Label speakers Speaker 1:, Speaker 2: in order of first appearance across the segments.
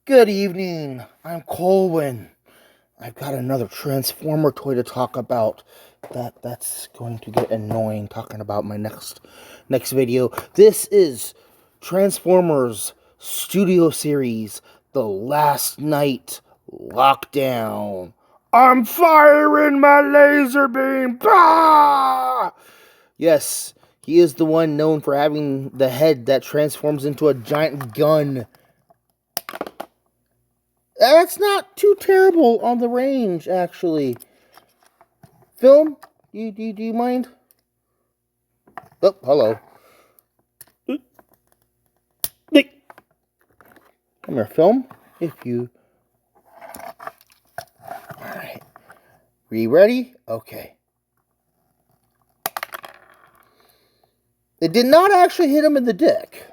Speaker 1: Good evening, I'm Colwen. I've got another Transformer toy to talk about. That's going to get annoying talking about my next video. This is Transformers Studio Series, The Last Night Lockdown. I'm firing my laser beam! Bah! Yes, he is the one known for having the head that transforms into a giant gun. That's not too terrible on the range, actually. Film, do you mind? Oh, hello. Come here, film. If you... Alright. Are you ready? Okay. It did not actually hit him in the dick.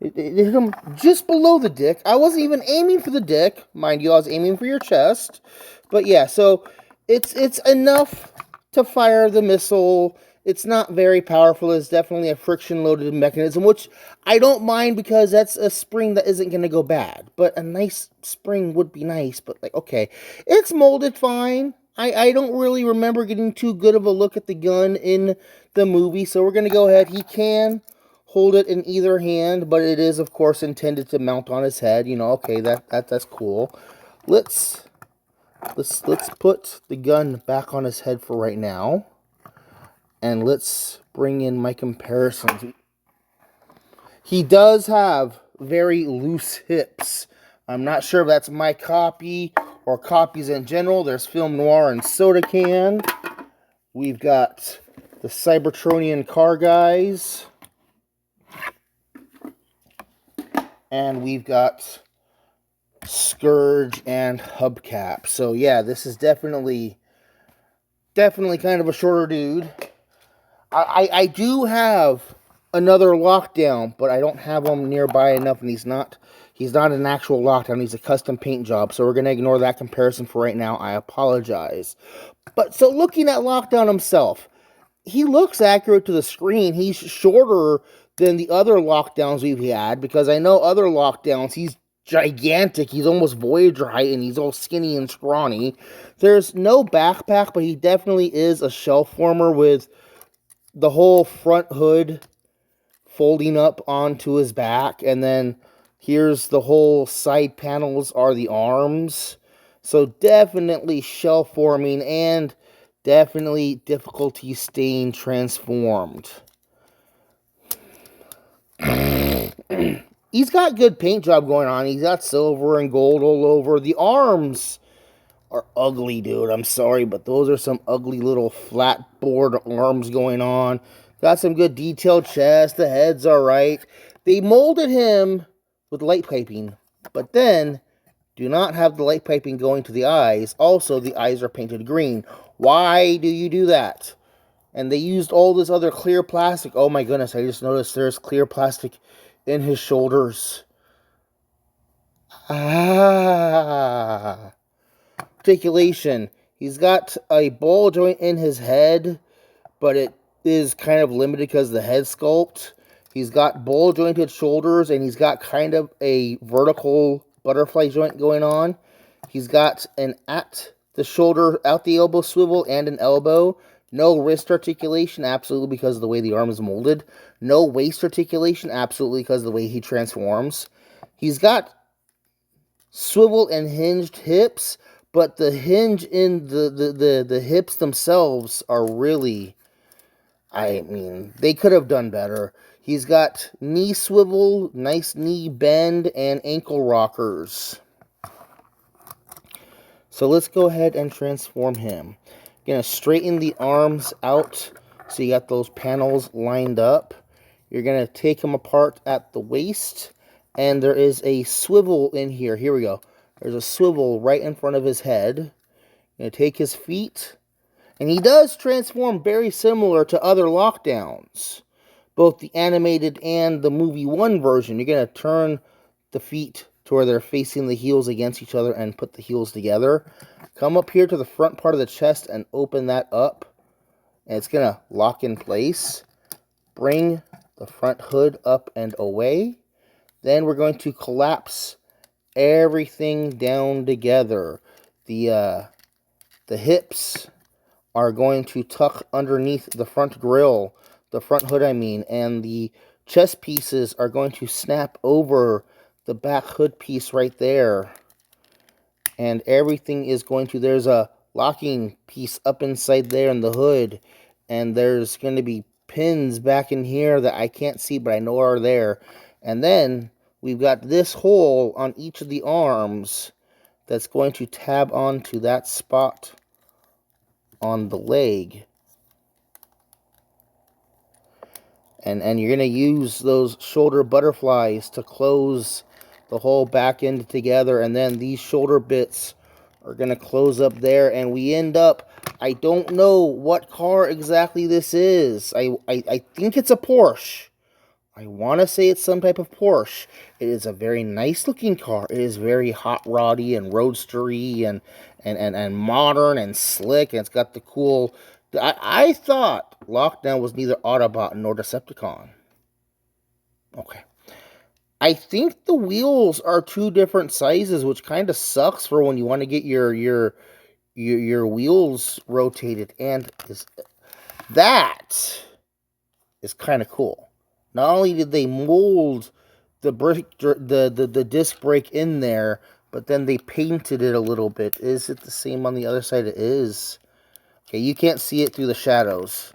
Speaker 1: It hit him just below the dick. I wasn't even aiming for the dick. Mind you, I was aiming for your chest. But yeah, so it's enough to fire the missile. It's not very powerful. It's definitely a friction-loaded mechanism, which I don't mind because that's a spring that isn't going to go bad. But a nice spring would be nice. But, like, okay. It's molded fine. I don't really remember getting too good of a look at the gun in the movie. So we're going to go ahead. He can hold it in either hand, but it is, of course, intended to mount on his head. You know, okay, that's cool. Let's put the gun back on his head for right now. And let's bring in my comparisons. He does have very loose hips. I'm not sure if that's my copy or copies in general. There's Film Noir and Soda Can. We've got the Cybertronian car guys. And we've got Scourge and Hubcap. So yeah, this is definitely kind of a shorter dude. I do have another lockdown, but I don't have him nearby enough, and he's not an actual lockdown. He's a custom paint job, so we're going to ignore that comparison for right now. I apologize. But so looking at Lockdown himself, he looks accurate to the screen. He's shorter than the other lockdowns we've had, because I know other lockdowns, he's gigantic. He's almost Voyager height, and he's all skinny and scrawny. There's no backpack, but he definitely is a shelf former with the whole front hood folding up onto his back, and then here's the whole side panels are the arms. So definitely shelf forming and definitely difficulty staying transformed. He's got good paint job going on. He's got silver and gold all over. The arms are ugly, dude. I'm sorry, but those are some ugly little flat board arms going on. Got some good detailed chest. The head's alright. They molded him with light piping, but then do not have the light piping going to the eyes. Also, the eyes are painted green. Why do you do that? And they used all this other clear plastic. Oh my goodness, I just noticed there's clear plastic in his shoulders. Articulation. He's got a ball joint in his head, but it is kind of limited because of the head sculpt. He's got ball jointed shoulders, and he's got kind of a vertical butterfly joint going on. He's got an at the shoulder, out the elbow swivel, and an elbow. No wrist articulation, absolutely, because of the way the arm is molded. No waist articulation, absolutely, because of the way he transforms. He's got swivel and hinged hips, but the hinge in the hips themselves are really, I mean, they could have done better. He's got knee swivel, nice knee bend, and ankle rockers. So let's go ahead and transform him. You're going to straighten the arms out so you got those panels lined up. You're going to take him apart at the waist, and there is a swivel in here. Here we go. There's a swivel right in front of his head. You're going to take his feet, and he does transform very similar to other lockdowns, both the animated and the movie 1 version. You're going to turn the feet to where they're facing the heels against each other and put the heels together. Come up here to the front part of the chest and open that up, and it's going to lock in place. Bring the front hood up and away. Then we're going to collapse everything down together. The hips are going to tuck underneath the front grille, the front hood I mean, and the chest pieces are going to snap over the back hood piece right there. And everything is going to, there's a locking piece up inside there in the hood, and there's going to be pins back in here that I can't see but I know are there. And then we've got this hole on each of the arms that's going to tab onto that spot on the leg. And you're going to use those shoulder butterflies to close the whole back end together, and then these shoulder bits are going to close up there, and we end up, I don't know what car exactly this is. I think it's a Porsche. I want to say it's some type of Porsche. It is a very nice looking car. It is very hot roddy and roadstery and modern and slick, and it's got the cool... I thought Lockdown was neither Autobot nor Decepticon. Okay. I think the wheels are two different sizes, which kind of sucks for when you want to get your wheels rotated. And that is kind of cool. Not only did they mold the disc brake in there, but then they painted it a little bit. Is it the same on the other side? It is. Okay, you can't see it through the shadows,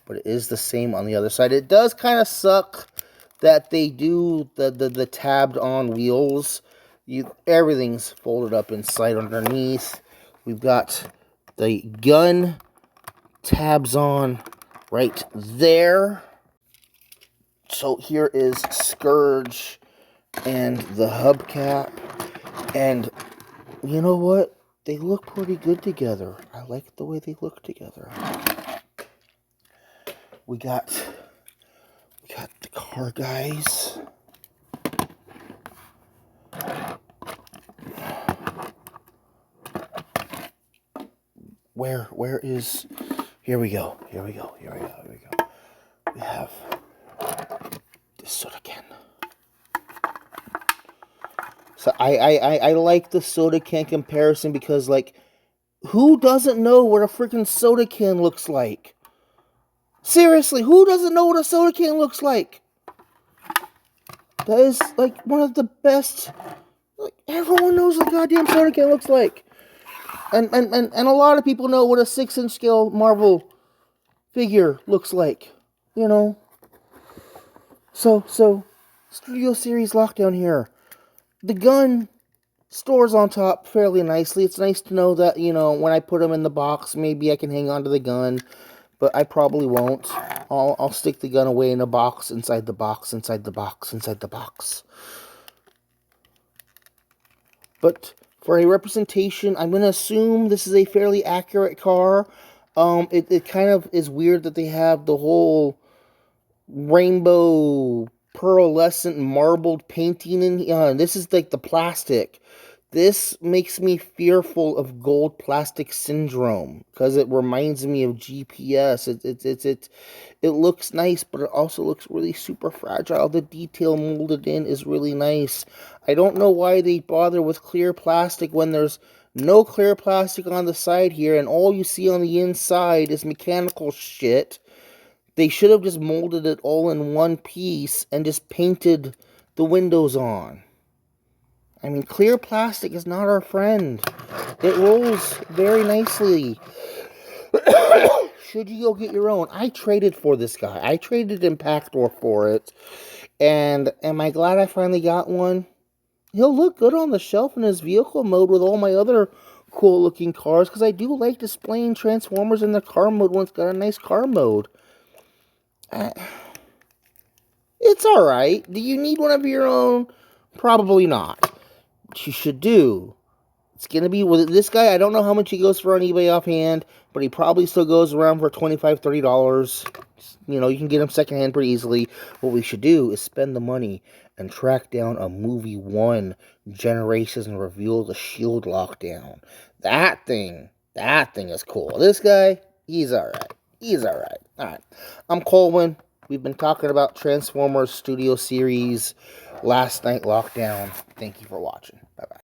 Speaker 1: but it is the same on the other side. It does kind of suck that they do the tabbed on wheels. Everything's folded up inside underneath. We've got the gun tabs on right there. So here is Scourge and the hubcap. And you know what? They look pretty good together. I like the way they look together. We got the car guys. Where is... Here we go. We have this soda can. So I like the soda can comparison because, like, who doesn't know what a freaking soda can looks like? Seriously, who doesn't know what a soda can looks like? That is, like, one of the best... Like, everyone knows what a goddamn soda can looks like. And a lot of people know what a 6-inch scale Marvel figure looks like. You know? So, Studio Series Lockdown here. The gun stores on top fairly nicely. It's nice to know that, you know, when I put them in the box, maybe I can hang on to the gun. But I probably won't. I'll stick the gun away in a box, inside the box, inside the box, inside the box. But for a representation, I'm going to assume this is a fairly accurate car. It kind of is weird that they have the whole rainbow pearlescent marbled painting in. This is like the plastic. This makes me fearful of gold plastic syndrome because it reminds me of GPS. It looks nice, but it also looks really super fragile. The detail molded in is really nice. I don't know why they bother with clear plastic when there's no clear plastic on the side here, and all you see on the inside is mechanical shit. They should have just molded it all in one piece and just painted the windows on. I mean, clear plastic is not our friend. It rolls very nicely. Should you go get your own? I traded for this guy. I traded Impactor for it. And am I glad I finally got one? He'll look good on the shelf in his vehicle mode with all my other cool looking cars. Because I do like displaying Transformers in their car mode when it's got a nice car mode. It's alright. Do you need one of your own? Probably not. What you should do, it's going to be with this guy. I don't know how much he goes for on eBay offhand, but he probably still goes around for $25, $30. You know, you can get him secondhand pretty easily. What we should do is spend the money and track down a Movie 1 Generations and reveal the Shield Lockdown. That thing is cool. This guy, he's alright. Alright. I'm Colwen. We've been talking about Transformers Studio Series Last Night Lockdown. Thank you for watching. Bye. Bye-bye.